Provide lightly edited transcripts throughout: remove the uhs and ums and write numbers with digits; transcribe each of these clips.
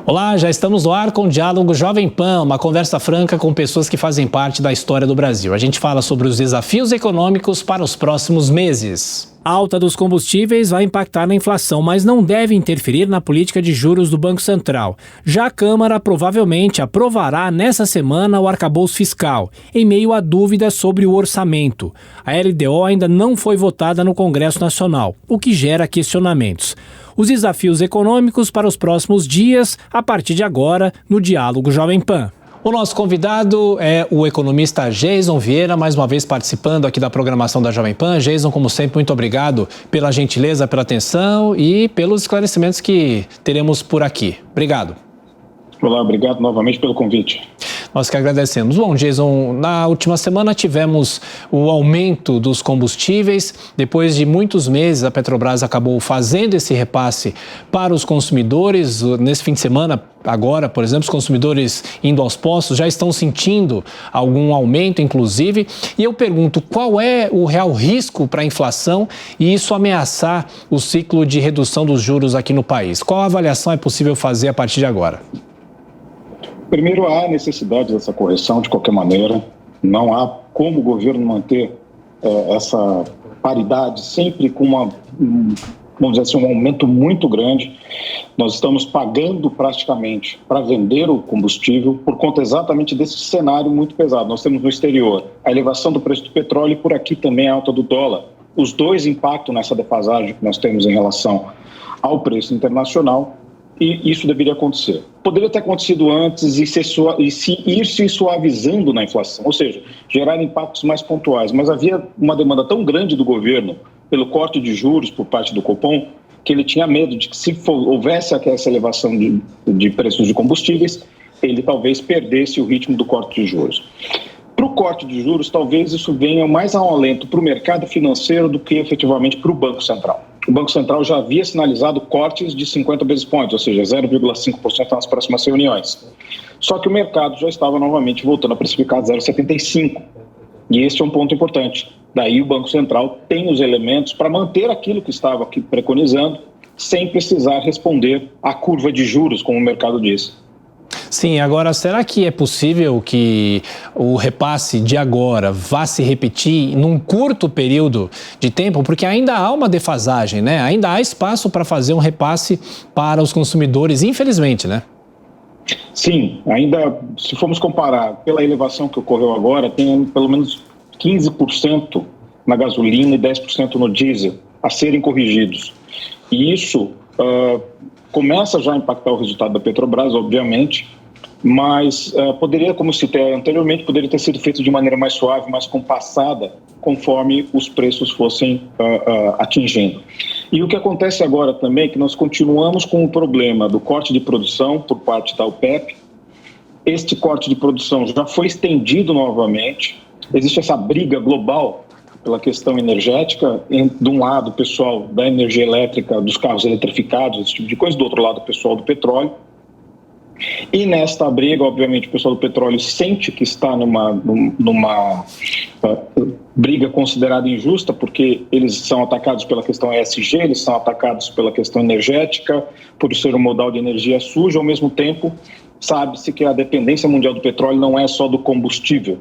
Olá, já estamos no ar com o Diálogo Jovem Pan, uma conversa franca com pessoas que fazem parte da história do Brasil. A gente fala sobre os desafios econômicos para os próximos meses. A alta dos combustíveis vai impactar na inflação, mas não deve interferir na política de juros do Banco Central. Já a Câmara provavelmente aprovará nessa semana o arcabouço fiscal, em meio a dúvidas sobre o orçamento. A LDO ainda não foi votada no Congresso Nacional, o que gera questionamentos. Os desafios econômicos para os próximos dias, a partir de agora, no Diálogo Jovem Pan. O nosso convidado é o economista Geison Vieira, mais uma vez participando aqui da programação da Jovem Pan. Geison, como sempre, muito obrigado pela gentileza, pela atenção e pelos esclarecimentos que teremos por aqui. Obrigado. Olá, obrigado novamente pelo convite. Nós que agradecemos. Bom, Geison, na última semana tivemos o aumento dos combustíveis. Depois de muitos meses, a Petrobras acabou fazendo esse repasse para os consumidores. Nesse fim de semana, agora, por exemplo, os consumidores indo aos postos já estão sentindo algum aumento, inclusive. E eu pergunto, qual é o real risco para a inflação e isso ameaçar o ciclo de redução dos juros aqui no país? Qual avaliação é possível fazer a partir de agora? Primeiro, há necessidade dessa correção de qualquer maneira. Não há como o governo manter essa paridade sempre com vamos dizer assim, um aumento muito grande. Nós estamos pagando praticamente para vender o combustível por conta exatamente desse cenário muito pesado. Nós temos no exterior a elevação do preço do petróleo e por aqui também a alta do dólar. Os dois impactam nessa defasagem que nós temos em relação ao preço internacional. E isso deveria acontecer. Poderia ter acontecido antes e ir se suavizando na inflação, ou seja, gerar impactos mais pontuais. Mas havia uma demanda tão grande do governo pelo corte de juros por parte do Copom que ele tinha medo de que se houvesse essa elevação de preços de combustíveis, ele talvez perdesse o ritmo do corte de juros. Para o corte de juros, talvez isso venha mais a um alento para o mercado financeiro do que efetivamente para o Banco Central. O Banco Central já havia sinalizado cortes de 50 basis points, ou seja, 0,5% nas próximas reuniões. Só que o mercado já estava novamente voltando a precificar 0,75%. E esse é um ponto importante. Daí o Banco Central tem os elementos para manter aquilo que estava aqui preconizando, sem precisar responder à curva de juros, como o mercado disse. Sim, agora, será que é possível que o repasse de agora vá se repetir num curto período de tempo? Porque ainda há uma defasagem, né? Ainda há espaço para fazer um repasse para os consumidores, infelizmente, né? Sim, ainda, se formos comparar pela elevação que ocorreu agora, tem pelo menos 15% na gasolina e 10% no diesel a serem corrigidos. E isso começa já a impactar o resultado da Petrobras, obviamente, mas poderia, como citei anteriormente, poderia ter sido feito de maneira mais suave, mais compassada, conforme os preços fossem atingindo. E o que acontece agora também é que nós continuamos com o problema do corte de produção por parte da OPEP. Este corte de produção já foi estendido novamente. Existe essa briga global pela questão energética, de um lado o pessoal da energia elétrica, dos carros eletrificados, esse tipo de coisa, do outro lado o pessoal do petróleo. E nesta briga, obviamente, o pessoal do petróleo sente que está numa briga considerada injusta, porque eles são atacados pela questão ESG, eles são atacados pela questão energética, por ser um modal de energia suja. Ao mesmo tempo, sabe-se que a dependência mundial do petróleo não é só do combustível.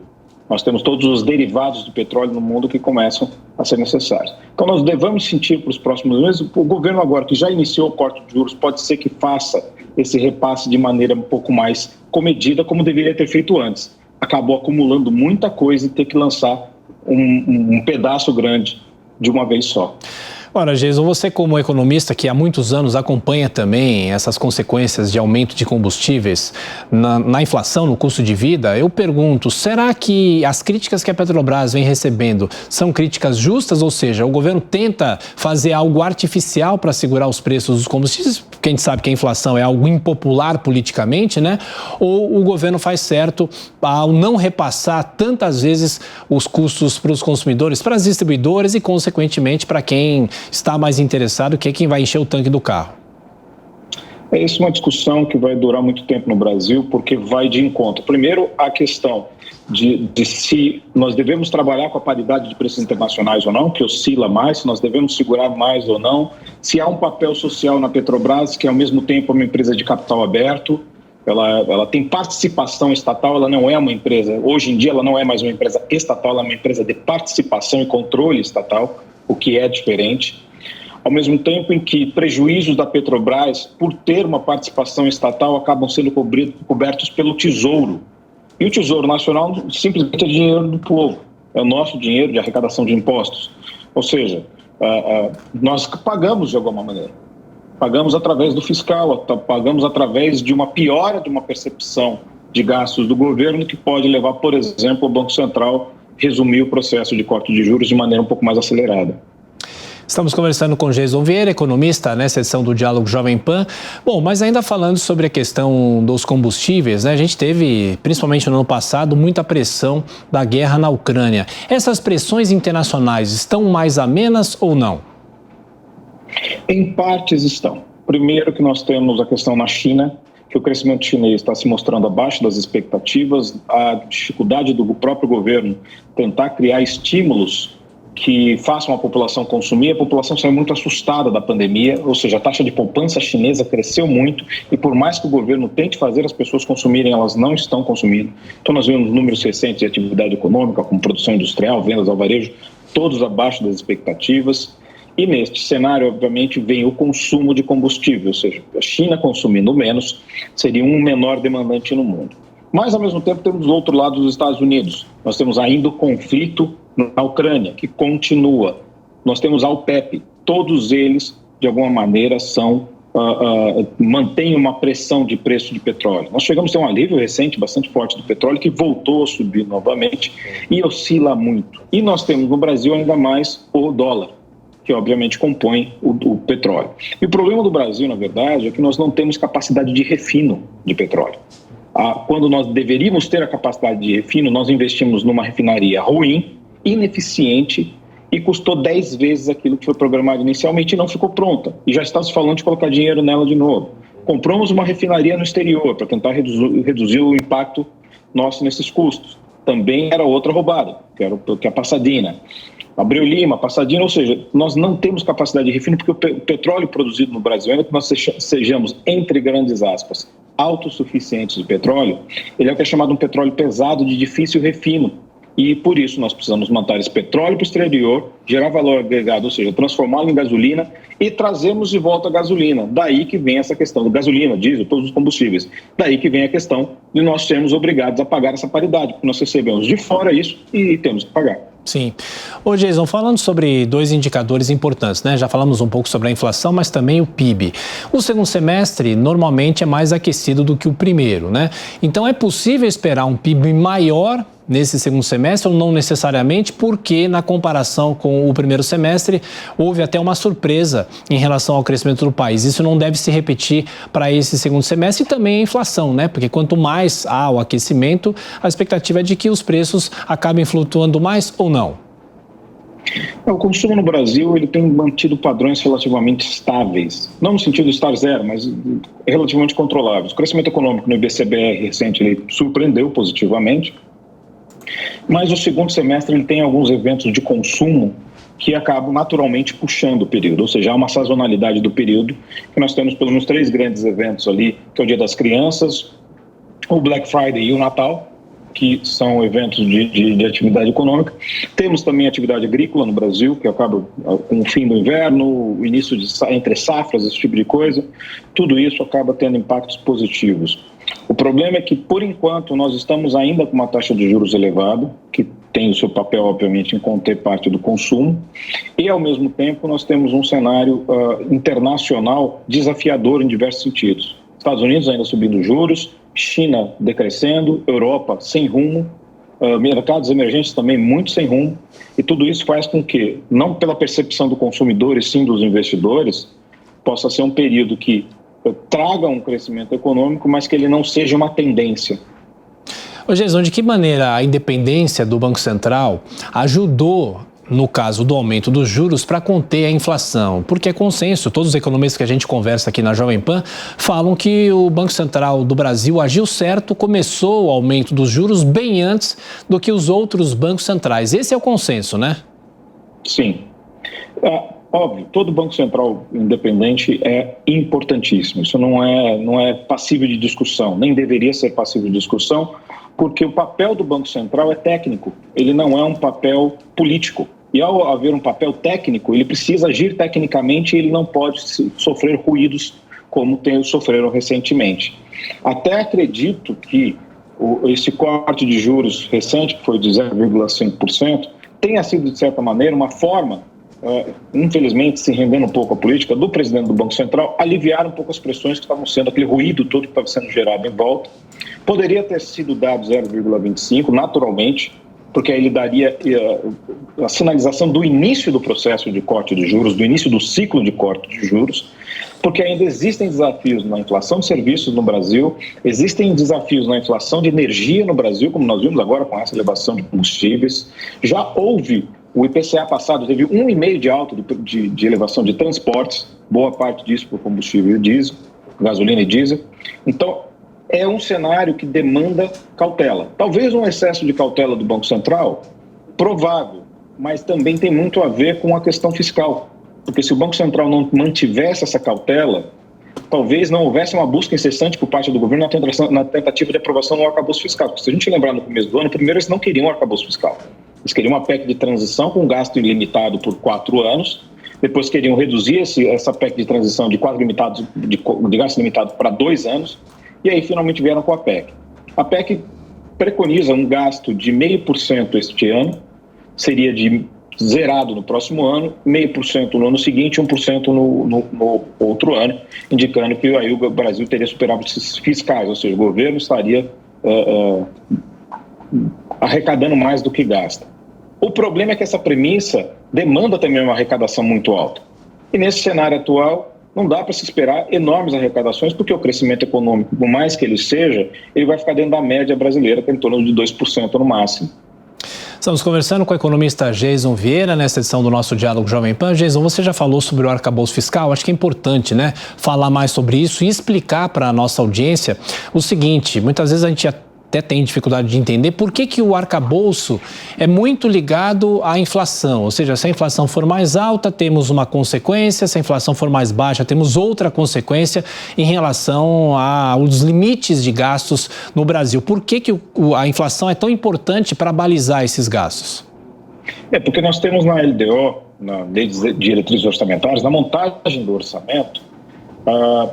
Nós temos todos os derivados do petróleo no mundo que começam a ser necessários. Então, nós devemos sentir para os próximos meses, o governo agora que já iniciou o corte de juros, pode ser que faça esse repasse de maneira um pouco mais comedida, como deveria ter feito antes. Acabou acumulando muita coisa e ter que lançar um pedaço grande de uma vez só. Ora, Geison, você como economista que há muitos anos acompanha também essas consequências de aumento de combustíveis na inflação, no custo de vida, eu pergunto, será que as críticas que a Petrobras vem recebendo são críticas justas? Ou seja, o governo tenta fazer algo artificial para segurar os preços dos combustíveis, porque a gente sabe que a inflação é algo impopular politicamente, né? Ou o governo faz certo ao não repassar tantas vezes os custos para os consumidores, para as distribuidoras e, consequentemente, para quem está mais interessado, que é quem vai encher o tanque do carro? É isso, uma discussão que vai durar muito tempo no Brasil, porque vai de encontro. Primeiro, a questão de se nós devemos trabalhar com a paridade de preços internacionais ou não, que oscila mais, se nós devemos segurar mais ou não, se há um papel social na Petrobras, que ao mesmo tempo é uma empresa de capital aberto, ela tem participação estatal, ela não é uma empresa, hoje em dia ela não é mais uma empresa estatal, ela é uma empresa de participação e controle estatal, o que é diferente. Ao mesmo tempo em que prejuízos da Petrobras, por ter uma participação estatal, acabam sendo cobertos pelo Tesouro. E o Tesouro Nacional simplesmente é dinheiro do povo, é o nosso dinheiro de arrecadação de impostos. Ou seja, nós pagamos de alguma maneira. Pagamos através do fiscal, pagamos através de uma piora de uma percepção de gastos do governo que pode levar, por exemplo, o Banco Central a resumir o processo de corte de juros de maneira um pouco mais acelerada. Estamos conversando com Geison Vieira, economista, nessa edição do Diálogo Jovem Pan. Bom, mas ainda falando sobre a questão dos combustíveis, né? A gente teve, principalmente no ano passado, muita pressão da guerra na Ucrânia. Essas pressões internacionais estão mais amenas ou não? Em partes estão. Primeiro que nós temos a questão na China, que o crescimento chinês está se mostrando abaixo das expectativas, a dificuldade do próprio governo tentar criar estímulos que façam a população consumir. A população saiu muito assustada da pandemia, ou seja, a taxa de poupança chinesa cresceu muito e por mais que o governo tente fazer as pessoas consumirem, elas não estão consumindo. Então nós vemos números recentes de atividade econômica, como produção industrial, vendas ao varejo, todos abaixo das expectativas. E neste cenário, obviamente, vem o consumo de combustível, ou seja, a China consumindo menos seria um menor demandante no mundo. Mas, ao mesmo tempo, temos do outro lado os Estados Unidos. Nós temos ainda o conflito na Ucrânia, que continua. Nós temos a OPEP. Todos eles, de alguma maneira, mantêm uma pressão de preço de petróleo. Nós chegamos a ter um alívio recente, bastante forte do petróleo, que voltou a subir novamente e oscila muito. E nós temos no Brasil ainda mais o dólar, que obviamente compõe o petróleo. E o problema do Brasil, na verdade, é que nós não temos capacidade de refino de petróleo. Quando nós deveríamos ter a capacidade de refino, nós investimos numa refinaria ruim, ineficiente e custou 10 vezes aquilo que foi programado inicialmente e não ficou pronta. E já está se falando de colocar dinheiro nela de novo. Compramos uma refinaria no exterior para tentar reduzir o impacto nosso nesses custos. Também era outra roubada, que é a Passadina. Abreu Lima, Passadina, ou seja, nós não temos capacidade de refino porque o petróleo produzido no Brasil, ainda que nós sejamos, entre grandes aspas, autossuficientes de petróleo, ele é o que é chamado um petróleo pesado de difícil refino. E por isso nós precisamos mandar esse petróleo para o exterior, gerar valor agregado, ou seja, transformá-lo em gasolina e trazermos de volta a gasolina. Daí que vem essa questão do gasolina, diesel, todos os combustíveis. Daí que vem a questão de nós sermos obrigados a pagar essa paridade, porque nós recebemos de fora isso e temos que pagar. Sim. Ô, Geison, falando sobre dois indicadores importantes, né? Já falamos um pouco sobre a inflação, mas também o PIB. O segundo semestre normalmente é mais aquecido do que o primeiro, né? Então é possível esperar um PIB maior nesse segundo semestre ou não necessariamente, porque na comparação com o primeiro semestre houve até uma surpresa em relação ao crescimento do país. Isso não deve se repetir para esse segundo semestre e também a inflação, né? Porque quanto mais há o aquecimento, a expectativa é de que os preços acabem flutuando mais ou não. O consumo no Brasil ele tem mantido padrões relativamente estáveis, não no sentido de estar zero, mas relativamente controláveis. O crescimento econômico no IBC-BR recente ele surpreendeu positivamente, mas o segundo semestre ele tem alguns eventos de consumo que acabam naturalmente puxando o período, ou seja, há uma sazonalidade do período, que nós temos pelo menos 3 grandes eventos ali, que é o Dia das Crianças, o Black Friday e o Natal, que são eventos de atividade econômica. Temos também atividade agrícola no Brasil, que acaba com o fim do inverno, o início de entre safras, esse tipo de coisa. Tudo isso acaba tendo impactos positivos. O problema é que, por enquanto, nós estamos ainda com uma taxa de juros elevada, que tem o seu papel, obviamente, em conter parte do consumo, e, ao mesmo tempo, nós temos um cenário internacional desafiador em diversos sentidos. Estados Unidos ainda subindo juros, China decrescendo, Europa sem rumo, mercados emergentes também muito sem rumo, e tudo isso faz com que, não pela percepção do consumidor e sim dos investidores, possa ser um período que traga um crescimento econômico, mas que ele não seja uma tendência. Ô, Geison, de que maneira a independência do Banco Central ajudou no caso do aumento dos juros, para conter a inflação? Porque é consenso, todos os economistas que a gente conversa aqui na Jovem Pan falam que o Banco Central do Brasil agiu certo, começou o aumento dos juros bem antes do que os outros bancos centrais. Esse é o consenso, né? Sim. Óbvio, todo Banco Central independente é importantíssimo. Isso não é passível de discussão, nem deveria ser passível de discussão, porque o papel do Banco Central é técnico, ele não é um papel político. E ao haver um papel técnico, ele precisa agir tecnicamente e ele não pode sofrer ruídos como sofreram recentemente. Até acredito que esse corte de juros recente, que foi de 0,5%, tenha sido, de certa maneira, uma forma, infelizmente, se rendendo um pouco à política do presidente do Banco Central, aliviar um pouco as pressões que estavam sendo, aquele ruído todo que estava sendo gerado em volta. Poderia ter sido dado 0,25, naturalmente, porque aí ele daria a sinalização do início do processo de corte de juros, do início do ciclo de corte de juros, porque ainda existem desafios na inflação de serviços no Brasil, existem desafios na inflação de energia no Brasil, como nós vimos agora com essa elevação de combustíveis. Já houve, o IPCA passado teve 1,5% de alta de elevação de transportes, boa parte disso por combustível e diesel, gasolina e diesel. Então, é um cenário que demanda cautela. Talvez um excesso de cautela do Banco Central, provável, mas também tem muito a ver com a questão fiscal. Porque se o Banco Central não mantivesse essa cautela, talvez não houvesse uma busca incessante por parte do governo na tentativa de aprovação do arcabouço fiscal. Porque se a gente lembrar no começo do ano, primeiro eles não queriam um arcabouço fiscal. Eles queriam uma PEC de transição com gasto ilimitado por 4 anos, depois queriam reduzir essa PEC de transição de gasto limitado para 2 anos, e aí finalmente vieram com a PEC. A PEC preconiza um gasto de 0,5% este ano, seria zerado no próximo ano, 0,5% no ano seguinte, 1% no outro ano, indicando que aí o Brasil teria superávites fiscais, ou seja, o governo estaria arrecadando mais do que gasta. O problema é que essa premissa demanda também uma arrecadação muito alta. E nesse cenário atual, não dá para se esperar enormes arrecadações, porque o crescimento econômico, por mais que ele seja, ele vai ficar dentro da média brasileira, que é em torno de 2% no máximo. Estamos conversando com o economista Geison Vieira, nesta edição do nosso Diálogo Jovem Pan. Geison, você já falou sobre o arcabouço fiscal, acho que é importante, né, falar mais sobre isso e explicar para a nossa audiência o seguinte: muitas vezes a gente até tem dificuldade de entender por que o arcabouço é muito ligado à inflação. Ou seja, se a inflação for mais alta, temos uma consequência, se a inflação for mais baixa, temos outra consequência em relação aos limites de gastos no Brasil. Por que a inflação é tão importante para balizar esses gastos? Porque nós temos na LDO, na Lei de Diretrizes Orçamentárias, na montagem do orçamento,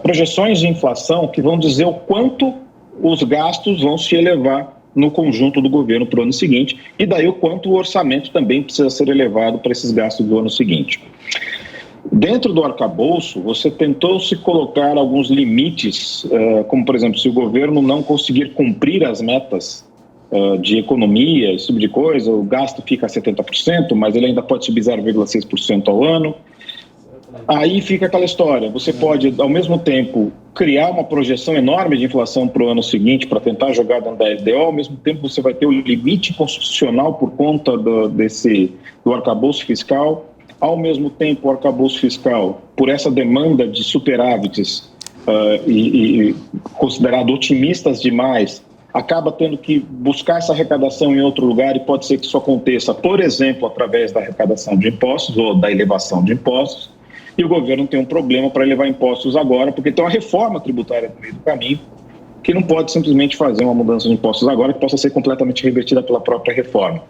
projeções de inflação que vão dizer o quanto os gastos vão se elevar no conjunto do governo para o ano seguinte, e daí o quanto o orçamento também precisa ser elevado para esses gastos do ano seguinte. Dentro do arcabouço, você tentou se colocar alguns limites, como, por exemplo, se o governo não conseguir cumprir as metas de economia, esse tipo de coisa, o gasto fica a 70%, mas ele ainda pode subir 0,6% ao ano. Aí fica aquela história, você pode, ao mesmo tempo, criar uma projeção enorme de inflação para o ano seguinte para tentar jogar dentro da LDO, ao mesmo tempo você vai ter o limite constitucional por conta do arcabouço fiscal, ao mesmo tempo o arcabouço fiscal, por essa demanda de superávites e considerado otimistas demais, acaba tendo que buscar essa arrecadação em outro lugar, e pode ser que isso aconteça, por exemplo, através da arrecadação de impostos ou da elevação de impostos. E o governo tem um problema para elevar impostos agora, porque tem uma reforma tributária no meio do caminho, que não pode simplesmente fazer uma mudança de impostos agora que possa ser completamente revertida pela própria reforma.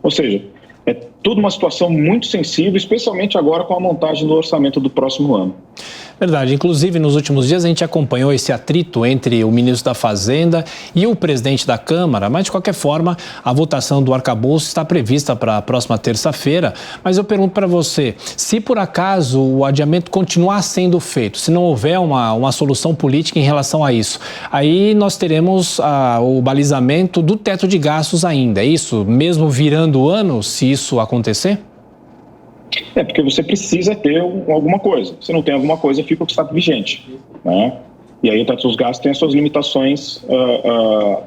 Ou seja, é tudo uma situação muito sensível, especialmente agora com a montagem do orçamento do próximo ano. Verdade. Inclusive, nos últimos dias a gente acompanhou esse atrito entre o ministro da Fazenda e o presidente da Câmara, mas de qualquer forma a votação do arcabouço está prevista para a próxima terça-feira. Mas eu pergunto para você, se por acaso o adiamento continuar sendo feito, se não houver uma solução política em relação a isso, aí nós teremos o balizamento do teto de gastos ainda, é isso? Mesmo virando o ano, se isso acontecer? Porque você precisa ter alguma coisa. Se não tem alguma coisa, fica o que está vigente, né? E aí o teto dos gastos tem as suas limitações,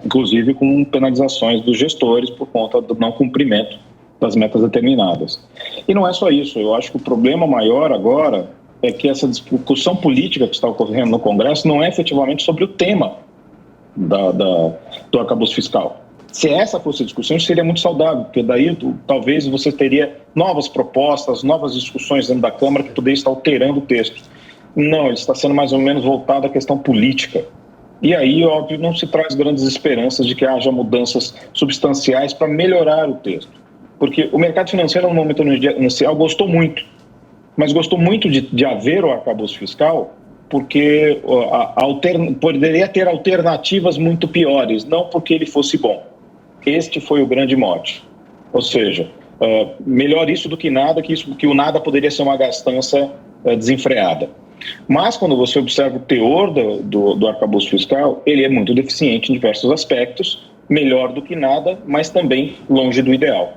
inclusive com penalizações dos gestores por conta do não cumprimento das metas determinadas. E não é só isso, eu acho que o problema maior agora é que essa discussão política que está ocorrendo no Congresso não é efetivamente sobre o tema do arcabouço fiscal. Se essa fosse a discussão, isso seria muito saudável, porque daí talvez você teria novas propostas, novas discussões dentro da Câmara que poderiam estar alterando o texto. Não, ele está sendo mais ou menos voltado à questão política. E aí, óbvio, não se traz grandes esperanças de que haja mudanças substanciais para melhorar o texto. Porque o mercado financeiro, no momento inicial, gostou muito. Mas gostou muito de haver o arcabouço fiscal porque poderia ter alternativas muito piores, não porque ele fosse bom. Este foi o grande mote. Ou seja, melhor isso do que nada, que o nada poderia ser uma gastança desenfreada. Mas quando você observa o teor do arcabouço fiscal, ele é muito deficiente em diversos aspectos, melhor do que nada, mas também longe do ideal.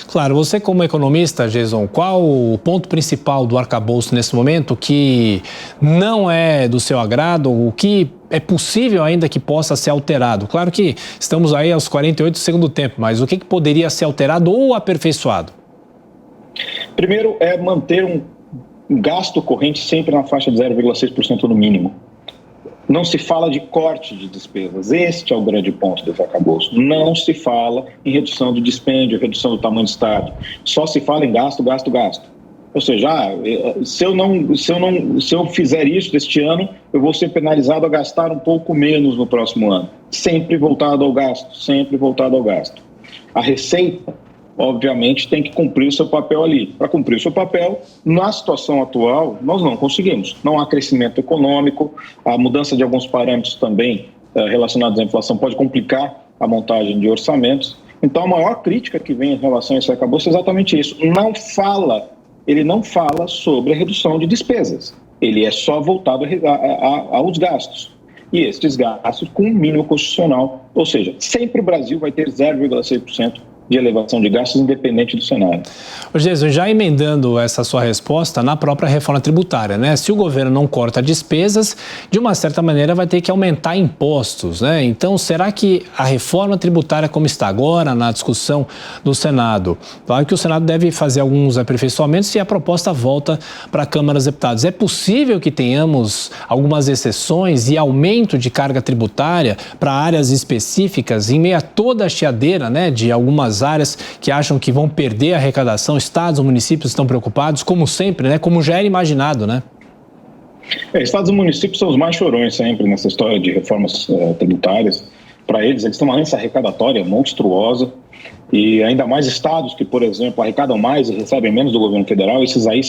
Claro, você como economista, Jason, qual o ponto principal do arcabouço nesse momento que não é do seu agrado, o que é possível ainda que possa ser alterado? Claro que estamos aí aos 48 do segundo tempo, mas o que poderia ser alterado ou aperfeiçoado? Primeiro é manter um gasto corrente sempre na faixa de 0,6% no mínimo. Não se fala de corte de despesas. Este é o grande ponto desse arcabouço. Não se fala em redução do dispêndio, redução do tamanho do Estado. Só se fala em gasto, gasto, gasto. Ou seja, se eu fizer isso este ano, eu vou ser penalizado a gastar um pouco menos no próximo ano. Sempre voltado ao gasto, sempre voltado ao gasto. A Receita, obviamente, tem que cumprir o seu papel ali. Para cumprir o seu papel, na situação atual, nós não conseguimos. Não há crescimento econômico, a mudança de alguns parâmetros também relacionados à inflação pode complicar a montagem de orçamentos. Então, a maior crítica que vem em relação a esse arcabouço é exatamente isso. Ele não fala sobre a redução de despesas. Ele é só voltado aos gastos. E estes gastos com um mínimo constitucional. Ou seja, sempre o Brasil vai ter 0,6% de elevação de gastos, independente do cenário. Jesus, já emendando essa sua resposta na própria reforma tributária, né? Se o governo não corta despesas, de uma certa maneira vai ter que aumentar impostos, né? Então, será que a reforma tributária como está agora na discussão do Senado, claro que o Senado deve fazer alguns aperfeiçoamentos e a proposta volta para a Câmara dos Deputados. É possível que tenhamos algumas exceções e aumento de carga tributária para áreas específicas em meio a toda a chiadeira, né, de algumas áreas que acham que vão perder a arrecadação? Estados, municípios estão preocupados, como sempre, né? Como já era imaginado, né? Estados e municípios são os mais chorões sempre nessa história de reformas tributárias. Para eles têm uma herança arrecadatória monstruosa e ainda mais estados que, por exemplo, arrecadam mais e recebem menos do governo federal, esses aí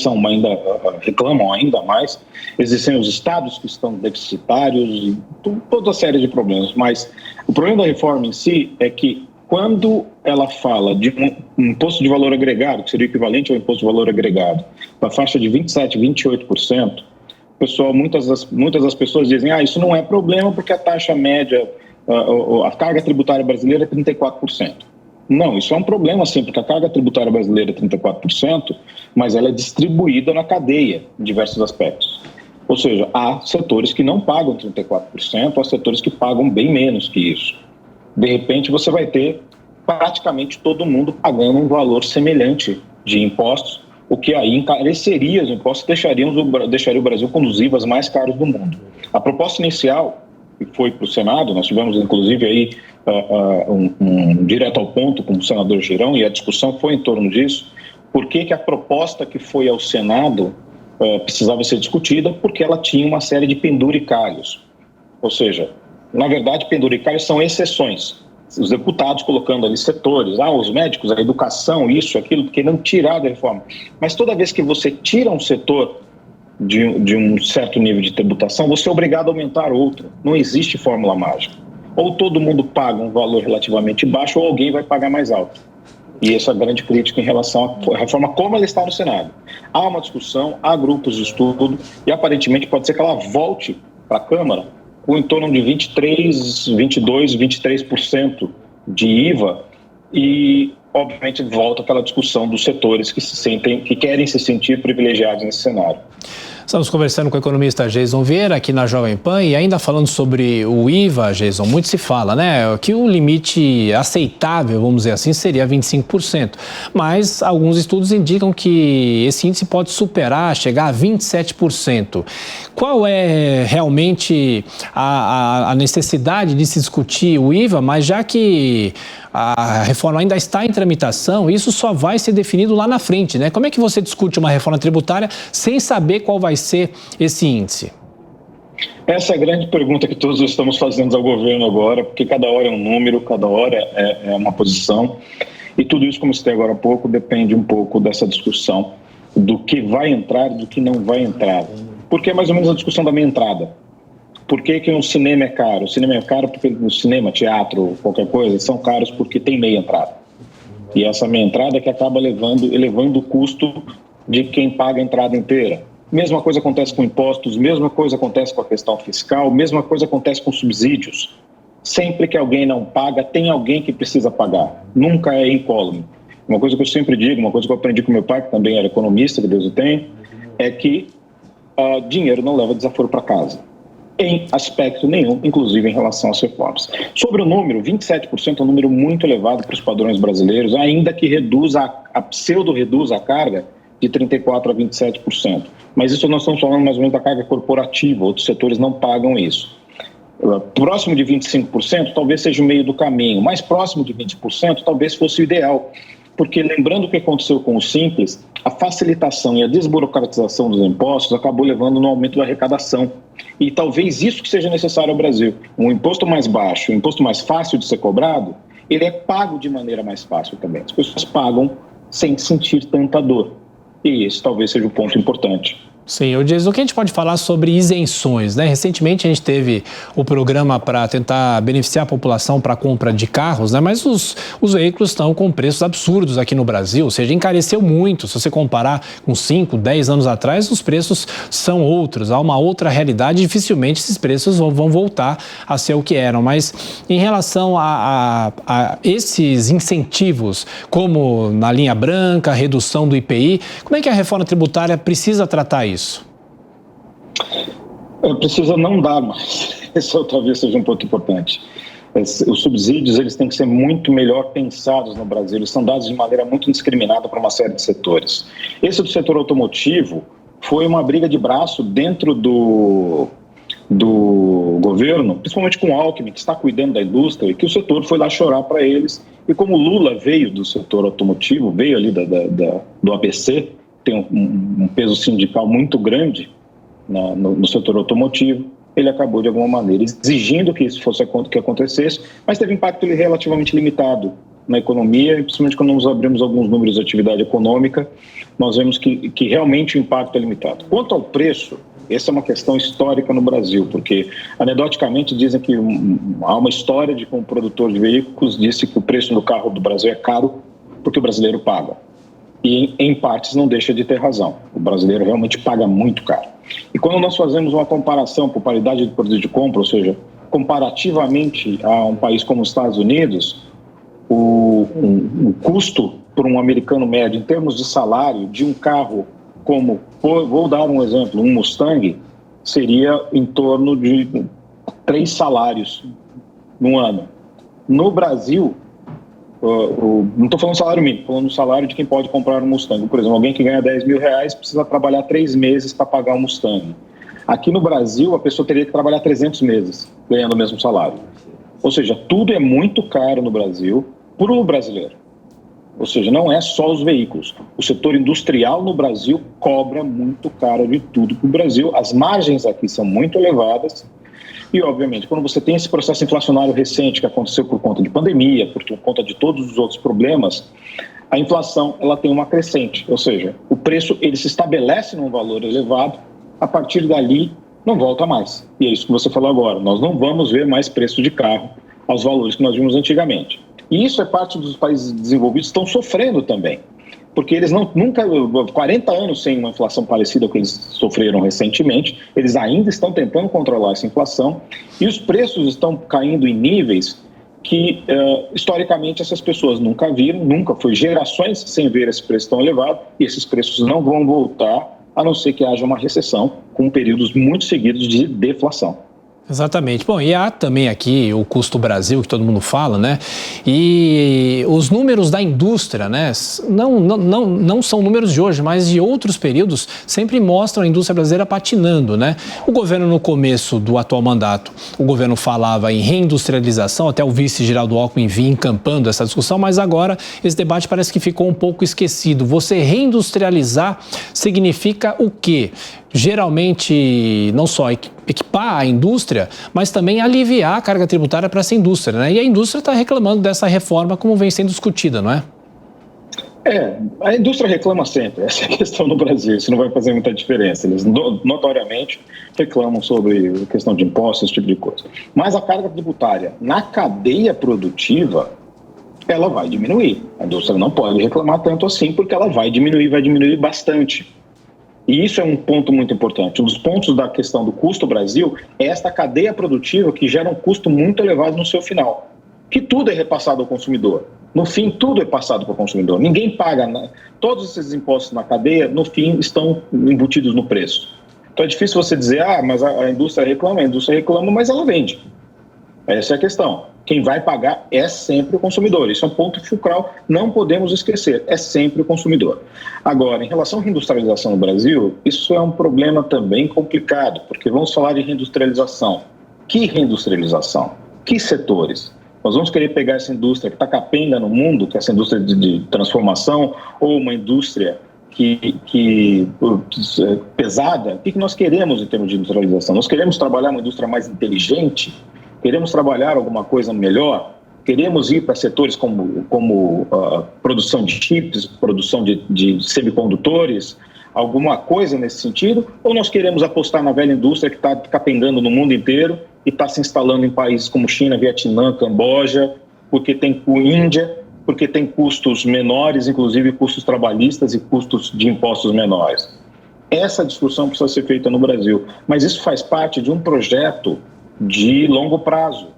reclamam ainda mais. Existem os estados que estão deficitários e toda a série de problemas. Mas o problema da reforma em si é que quando ela fala de um imposto de valor agregado, que seria o equivalente ao imposto de valor agregado, na faixa de 27%, 28%, pessoal, muitas das pessoas dizem, isso não é problema porque a taxa média, a carga tributária brasileira é 34%. Não, isso é um problema sim, porque a carga tributária brasileira é 34%, mas ela é distribuída na cadeia em diversos aspectos. Ou seja, há setores que não pagam 34%, há setores que pagam bem menos que isso. De repente, você vai ter praticamente todo mundo pagando um valor semelhante de impostos, o que aí encareceria os impostos e deixaria o Brasil com um dos IVAs mais caros do mundo. A proposta inicial, que foi para o Senado, nós tivemos inclusive aí um direto ao ponto com o senador Girão, e a discussão foi em torno disso. Por que a proposta que foi ao Senado precisava ser discutida? Porque ela tinha uma série de penduricalhos. Ou seja, na verdade, penduricalhos são exceções. Os deputados colocando ali setores, os médicos, a educação, isso, aquilo, porque não tirar da reforma. Mas toda vez que você tira um setor de um certo nível de tributação, você é obrigado a aumentar outro. Não existe fórmula mágica. Ou todo mundo paga um valor relativamente baixo, ou alguém vai pagar mais alto. E essa é a grande crítica em relação à reforma como ela está no Senado. Há uma discussão, há grupos de estudo, e aparentemente pode ser que ela volte para a Câmara com em torno de 23%, 22%, 23% de IVA e, obviamente, volta aquela discussão dos setores que querem se sentir privilegiados nesse cenário. Estamos conversando com o economista Geison Vieira aqui na Jovem Pan e ainda falando sobre o IVA, Geison, muito se fala, né, que o limite aceitável, vamos dizer assim, seria 25%, mas alguns estudos indicam que esse índice pode superar, chegar a 27%. Qual é realmente a necessidade de se discutir o IVA, mas já que a reforma ainda está em tramitação, isso só vai ser definido lá na frente, né? Como é que você discute uma reforma tributária sem saber qual vai ser esse índice? Essa é a grande pergunta que todos estamos fazendo ao governo agora, porque cada hora é um número, cada hora é uma posição, e tudo isso, como citei agora há pouco, depende um pouco dessa discussão do que vai entrar e do que não vai entrar. Porque é mais ou menos a discussão da meia entrada. Por que um cinema é caro? O cinema é caro porque o cinema, teatro, qualquer coisa, são caros porque tem meia entrada. E essa meia entrada é que acaba elevando o custo de quem paga a entrada inteira. Mesma coisa acontece com impostos, mesma coisa acontece com a questão fiscal, mesma coisa acontece com subsídios. Sempre que alguém não paga, tem alguém que precisa pagar. Nunca é incólume. Uma coisa que eu sempre digo, uma coisa que eu aprendi com meu pai, que também era economista, que Deus o tenha, é que dinheiro não leva desaforo para casa. Em aspecto nenhum, inclusive em relação às reformas. Sobre o número, 27% é um número muito elevado para os padrões brasileiros, ainda que pseudo-reduza a carga de 34% a 27%. Mas isso nós estamos falando mais ou menos da carga corporativa, outros setores não pagam isso. Próximo de 25% talvez seja o meio do caminho, mais próximo de 20% talvez fosse o ideal. Porque, lembrando o que aconteceu com o Simples, a facilitação e a desburocratização dos impostos acabou levando no aumento da arrecadação. E talvez isso que seja necessário ao Brasil. Um imposto mais baixo, um imposto mais fácil de ser cobrado, ele é pago de maneira mais fácil também. As pessoas pagam sem sentir tanta dor. E esse talvez seja o ponto importante. Sim, o que a gente pode falar sobre isenções, né? Recentemente a gente teve o programa para tentar beneficiar a população para a compra de carros, né? Mas os veículos estão com preços absurdos aqui no Brasil, ou seja, encareceu muito. Se você comparar com 5, 10 anos atrás, os preços são outros, há uma outra realidade, dificilmente esses preços vão voltar a ser o que eram. Mas em relação a esses incentivos, como na linha branca, redução do IPI, como é que a reforma tributária precisa tratar isso? Precisa não dar mais. Esse talvez seja um ponto importante. Os subsídios eles têm que ser muito melhor pensados no Brasil. Eles são dados de maneira muito indiscriminada para uma série de setores. Esse do setor automotivo foi uma briga de braço dentro do governo, principalmente com o Alckmin, que está cuidando da indústria, e que o setor foi lá chorar para eles. E como Lula veio do setor automotivo, veio ali do ABC, tem um peso sindical muito grande no setor automotivo, ele acabou de alguma maneira exigindo que isso fosse que acontecesse, mas teve impacto relativamente limitado na economia, e principalmente quando nós abrimos alguns números de atividade econômica, nós vemos que realmente o impacto é limitado. Quanto ao preço, essa é uma questão histórica no Brasil, porque anedoticamente dizem que há uma história de que um produtor de veículos disse que o preço do carro do Brasil é caro porque o brasileiro paga. E, em partes, não deixa de ter razão. O brasileiro realmente paga muito caro. E quando nós fazemos uma comparação por paridade de poder de compra, ou seja, comparativamente a um país como os Estados Unidos, o custo por um americano médio, em termos de salário, de um carro como, vou dar um exemplo, um Mustang, seria em torno de 3 salários no ano. No Brasil, não estou falando salário mínimo, estou falando do salário de quem pode comprar um Mustang. Por exemplo, alguém que ganha R$10 mil precisa trabalhar 3 meses para pagar um Mustang. Aqui no Brasil, a pessoa teria que trabalhar 300 meses ganhando o mesmo salário. Ou seja, tudo é muito caro no Brasil para o brasileiro. Ou seja, não é só os veículos. O setor industrial no Brasil cobra muito caro de tudo para o Brasil. As margens aqui são muito elevadas. E, obviamente, quando você tem esse processo inflacionário recente que aconteceu por conta de pandemia, por conta de todos os outros problemas, a inflação ela tem uma crescente. Ou seja, o preço ele se estabelece num valor elevado, a partir dali não volta mais. E é isso que você falou agora. Nós não vamos ver mais preço de carro aos valores que nós vimos antigamente. E isso é parte dos países desenvolvidos que estão sofrendo também. Porque eles nunca, 40 anos sem uma inflação parecida com que eles sofreram recentemente, eles ainda estão tentando controlar essa inflação e os preços estão caindo em níveis que, historicamente, essas pessoas nunca viram, nunca foi gerações sem ver esse preço tão elevado e esses preços não vão voltar a não ser que haja uma recessão com períodos muito seguidos de deflação. Exatamente. Bom, e há também aqui o custo Brasil, que todo mundo fala, né? E os números da indústria, né? Não são números de hoje, mas de outros períodos, sempre mostram a indústria brasileira patinando, né? O governo, no começo do atual mandato, o governo falava em reindustrialização, até o vice Geraldo Alckmin vinha encampando essa discussão, mas agora esse debate parece que ficou um pouco esquecido. Você reindustrializar significa o quê? Geralmente, não só equipar a indústria, mas também aliviar a carga tributária para essa indústria, né? E a indústria está reclamando dessa reforma como vem sendo discutida, não é? A indústria reclama sempre, essa é a questão no Brasil, isso não vai fazer muita diferença. Eles notoriamente reclamam sobre a questão de impostos, esse tipo de coisa. Mas a carga tributária na cadeia produtiva, ela vai diminuir. A indústria não pode reclamar tanto assim, porque ela vai diminuir bastante. E isso é um ponto muito importante. Um dos pontos da questão do custo Brasil é esta cadeia produtiva que gera um custo muito elevado no seu final. Que tudo é repassado ao consumidor. No fim, tudo é passado para o consumidor. Ninguém paga. Todos esses impostos na cadeia, no fim, estão embutidos no preço. Então é difícil você dizer, mas a indústria reclama, mas ela vende. Essa é a questão. Quem vai pagar é sempre o consumidor. Isso é um ponto fulcral, não podemos esquecer, é sempre o consumidor. Agora, em relação à reindustrialização no Brasil, isso é um problema também complicado, porque vamos falar de reindustrialização. Que reindustrialização? Que setores? Nós vamos querer pegar essa indústria que está capenga no mundo, que é essa indústria de transformação, ou uma indústria pesada? O que nós queremos em termos de industrialização? Nós queremos trabalhar uma indústria mais inteligente? Queremos trabalhar alguma coisa melhor? Queremos ir para setores como produção de chips, produção de semicondutores, alguma coisa nesse sentido? Ou nós queremos apostar na velha indústria que está capengando no mundo inteiro e está se instalando em países como China, Vietnã, Camboja, porque tem Índia, porque tem custos menores, inclusive custos trabalhistas e custos de impostos menores? Essa discussão precisa ser feita no Brasil, mas isso faz parte de um projeto de longo prazo,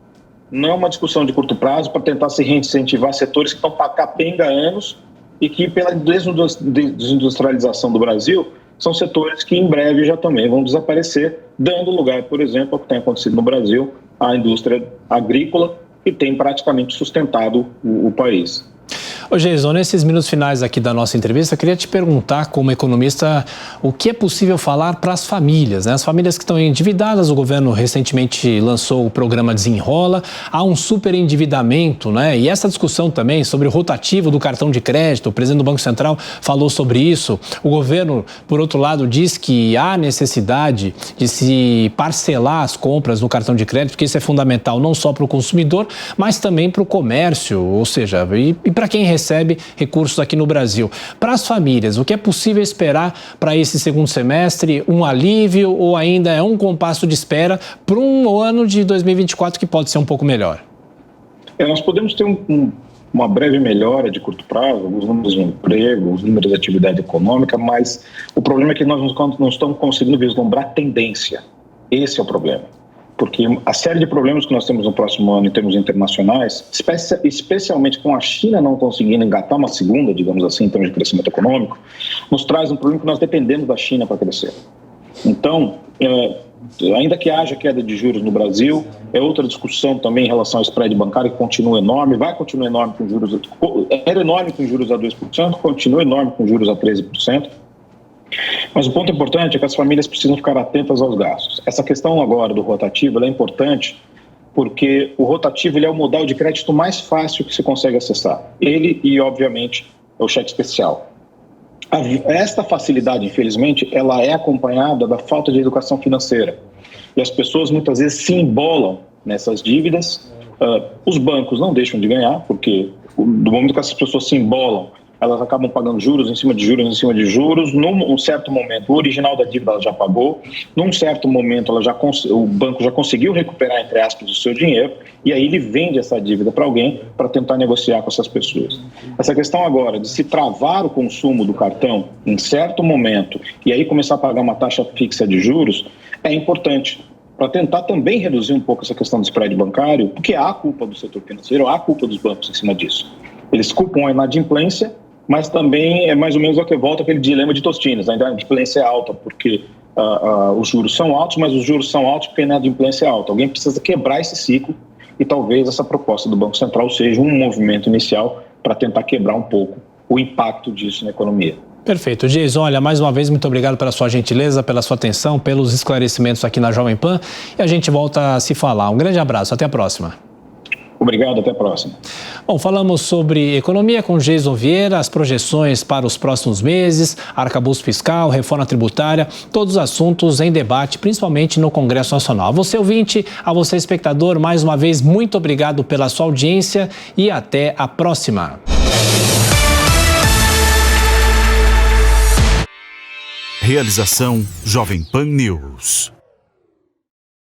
não é uma discussão de curto prazo para tentar se reincentivar setores que estão capenga há anos e que, pela desindustrialização do Brasil, são setores que em breve já também vão desaparecer, dando lugar, por exemplo, ao que tem acontecido no Brasil, à indústria agrícola, que tem praticamente sustentado o país. Ô Geison, nesses minutos finais aqui da nossa entrevista, eu queria te perguntar, como economista, o que é possível falar para as famílias, né? As famílias que estão endividadas, o governo recentemente lançou o programa Desenrola, há um superendividamento, né? E essa discussão também sobre o rotativo do cartão de crédito, o presidente do Banco Central falou sobre isso. O governo, por outro lado, diz que há necessidade de se parcelar as compras no cartão de crédito, porque isso é fundamental não só para o consumidor, mas também para o comércio, ou seja, e para quem recebe recursos aqui no Brasil. Para as famílias, o que é possível esperar para esse segundo semestre? Um alívio ou ainda é um compasso de espera para um ano de 2024 que pode ser um pouco melhor? Nós podemos ter uma breve melhora de curto prazo, os números de emprego, os números de atividade econômica, mas o problema é que nós não estamos conseguindo vislumbrar tendência. Esse é o problema. Porque a série de problemas que nós temos no próximo ano em termos internacionais, especialmente com a China não conseguindo engatar uma segunda, digamos assim, em termos de crescimento econômico, nos traz um problema que nós dependemos da China para crescer. Então, ainda que haja queda de juros no Brasil, é outra discussão também em relação ao spread bancário, que continua enorme, vai continuar enorme com juros, era enorme com juros a 2%, continua enorme com juros a 13%. Mas o ponto importante é que as famílias precisam ficar atentas aos gastos. Essa questão agora do rotativo ela é importante porque o rotativo ele é o modal de crédito mais fácil que se consegue acessar. Ele e, obviamente, é o cheque especial. Esta facilidade, infelizmente, ela é acompanhada da falta de educação financeira. E as pessoas muitas vezes se embolam nessas dívidas. Os bancos não deixam de ganhar, porque do momento que essas pessoas se embolam, elas acabam pagando juros em cima de juros, em cima de juros. Num certo momento, o original da dívida ela já pagou. Num certo momento, o banco já conseguiu recuperar, entre aspas, o seu dinheiro. E aí ele vende essa dívida para alguém para tentar negociar com essas pessoas. Essa questão agora de se travar o consumo do cartão em certo momento e aí começar a pagar uma taxa fixa de juros é importante para tentar também reduzir um pouco essa questão do spread bancário, porque há culpa do setor financeiro, há culpa dos bancos em cima disso. Eles culpam a inadimplência mas também é mais ou menos o que volta aquele dilema de Tostines, a inadimplência é alta, porque os juros são altos, mas os juros são altos porque a inadimplência é alta. Alguém precisa quebrar esse ciclo e talvez essa proposta do Banco Central seja um movimento inicial para tentar quebrar um pouco o impacto disso na economia. Perfeito. Geis, olha, mais uma vez, muito obrigado pela sua gentileza, pela sua atenção, pelos esclarecimentos aqui na Jovem Pan, e a gente volta a se falar. Um grande abraço, até a próxima. Obrigado, até a próxima. Bom, falamos sobre economia com Geison Vieira, as projeções para os próximos meses, arcabouço fiscal, reforma tributária, todos os assuntos em debate, principalmente no Congresso Nacional. A você, ouvinte, a você, espectador, mais uma vez, muito obrigado pela sua audiência e até a próxima. Realização Jovem Pan News.